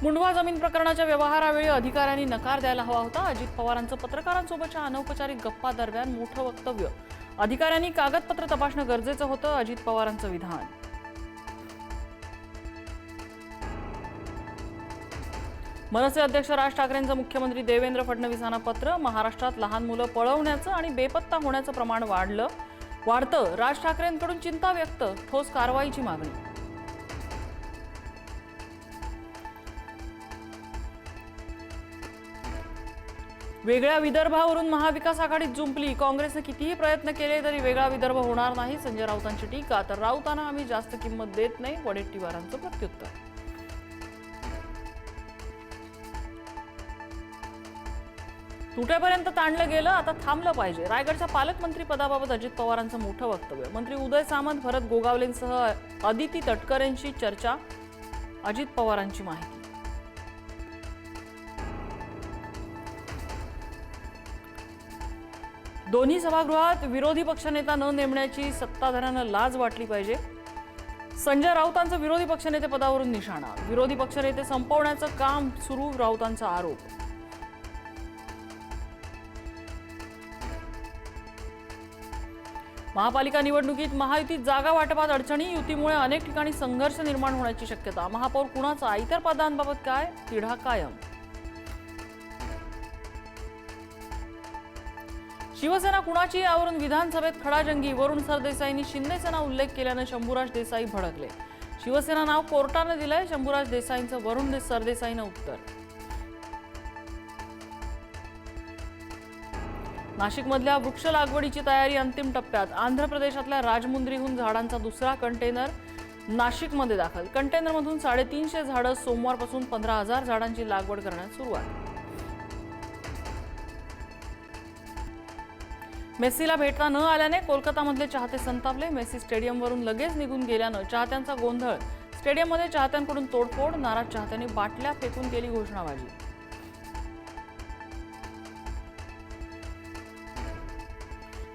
मुंढवा जमीन प्रकरणाच्या व्यवहारावेळी अधिकाऱ्यांनी नकार द्यायला हवा होता। अजित पवारांचं पत्रकारांसोबतच्या अनौपचारिक गप्पा दरम्यान मोठं वक्तव्य। अधिकाऱ्यांनी कागदपत्र तपासणं गरजेचं होतं, अजित पवारांचं विधान। मनसे अध्यक्ष राज ठाकरेंचं मुख्यमंत्री देवेंद्र फडणवीसांना पत्र। महाराष्ट्रात लहान मुलं पळवण्याचं आणि बेपत्ता होण्याचं प्रमाण वाढतं। राज ठाकरेंकडून चिंता व्यक्त, ठोस कारवाईची मागणी। वेगळ्या विदर्भावरून महाविकास आघाडीत जुंपली। काँग्रेसने कितीही प्रयत्न केले तरी वेगळा विदर्भ होणार नाही, संजय राऊतांची टीका। तर राऊतांना आम्ही जास्त किंमत देत नाही, वडेट्टीवारांचं प्रत्युत्तर। तुटेपर्यंत ताणलं गेलं, आता थांबलं पाहिजे। रायगडच्या पालकमंत्री पदाबाबत अजित पवारांचं मोठं वक्तव्य। मंत्री उदय सामंत, भरत गोगावलेंसह अदिती तटकरेंशी चर्चा, अजित पवारांची माहिती। दोन्ही सभागृहात विरोधी पक्षनेता न नेमण्याची सत्ताधाऱ्यांना लाज वाटली पाहिजे। संजय राऊतांचं विरोधी पक्षनेते पदावरून निशाणा। विरोधी पक्षनेते संपवण्याचं काम सुरू, राऊतांचा आरोप। महापालिका निवडणुकीत महायुतीत जागा वाटपात अडचणी, युतीमुळे अनेक ठिकाणी संघर्ष निर्माण होण्याची शक्यता। महापौर कुणाचा, इतर पदांबाबत काय, तिढा कायम। शिवसेना कुणाची यावरून विधानसभेत खडाजंगी। वरुण सरदेसाईंनी शिंदेसेना उल्लेख केल्याने शंभूराज देसाई भडकले। शिवसेना नाव कोर्टाने दिलंय, शंभूराज देसाईंचं वरुण सरदेसाईंना उत्तर। नाशिकमधल्या वृक्ष लागवडीची तयारी अंतिम टप्प्यात। आंध्र प्रदेशातल्या राजमुंद्रीहून झाडांचा दुसरा कंटेनर नाशिकमध्ये दाखल। कंटेनरमधून 350 झाडं, सोमवारपासून 15,000 झाडांची लागवड करण्यास सुरुवात। मेस्सीला भेटता न आल्याने कोलकातामधले चाहते संतापले। मेस्सी स्टेडियमवरून लगेच निघून गेल्यानं चाहत्यांचा गोंधळ। स्टेडियममध्ये चाहत्यांकडून तोडफोड, नाराज चाहत्यांनी बाटल्या फेकून केली घोषणाबाजी।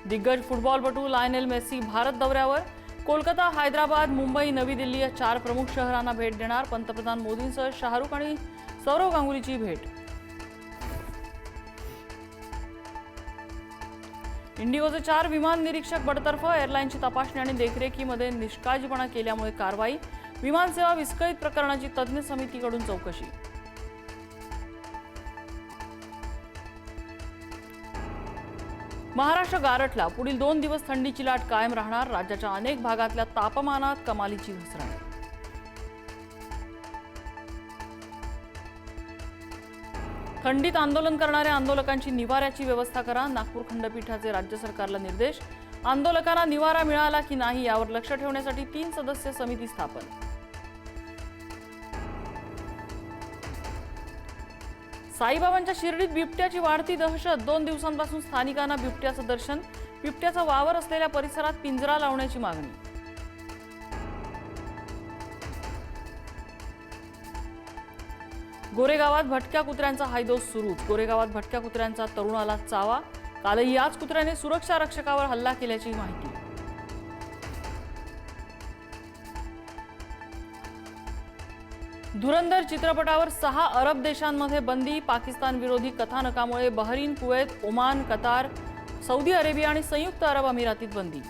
दिग्गज फुटबॉलपटू लायनेल मेस्सी भारत दौऱ्यावर। कोलकाता, हैदराबाद, मुंबई, नवी दिल्ली या 4 प्रमुख शहरांना भेट देणार। पंतप्रधान मोदींसह शाहरुख आणि सौरव गांगुलीची भेट। इंडिगोचे 4 विमान निरीक्षक बडतर्फ। एअरलाईनची तपासणी आणि देखरेखीमध्ये निष्काळजीपणा केल्यामुळे कारवाई। विमानसेवा विस्कळीत प्रकरणाची तज्ज्ञ समितीकडून चौकशी। महाराष्ट्र गारठला, पुढील 2 दिवस थंडीची लाट कायम राहणार। राज्याच्या अनेक भागातल्या तापमानात कमालीची घसरण। थंडीत आंदोलन करणाऱ्या आंदोलकांची निवाऱ्याची व्यवस्था करा। नागपूर खंडपीठाचे राज्य सरकारला निर्देश। आंदोलकांना निवारा मिळाला की नाही यावर लक्ष ठेवण्यासाठी 3 सदस्य समिती स्थापन। साईबाबांच्या शिर्डीत बिबट्याची वाढती दहशत। 2 दिवसांपासून स्थानिकांना बिबट्याचं दर्शन। बिबट्याचा वावर असलेल्या परिसरात पिंजरा लावण्याची मागणी। गोरेगावात भटक्या कुत्र्यांचा हायदोस सुरूच। गोरेगावात भटक्या कुत्र्यांचा तरुणाला चावा। कालही याच कुत्र्याने सुरक्षा रक्षकावर हल्ला केल्याची माहिती। धुरंधर चित्रपटावर 6 अरब देशांमध्ये बंदी। पाकिस्तान विरोधी कथानकामुळे Bahrain, Kuwait, Oman, Qatar, Saudi Arabia आणि संयुक्त अरब अमिरातीत बंदी।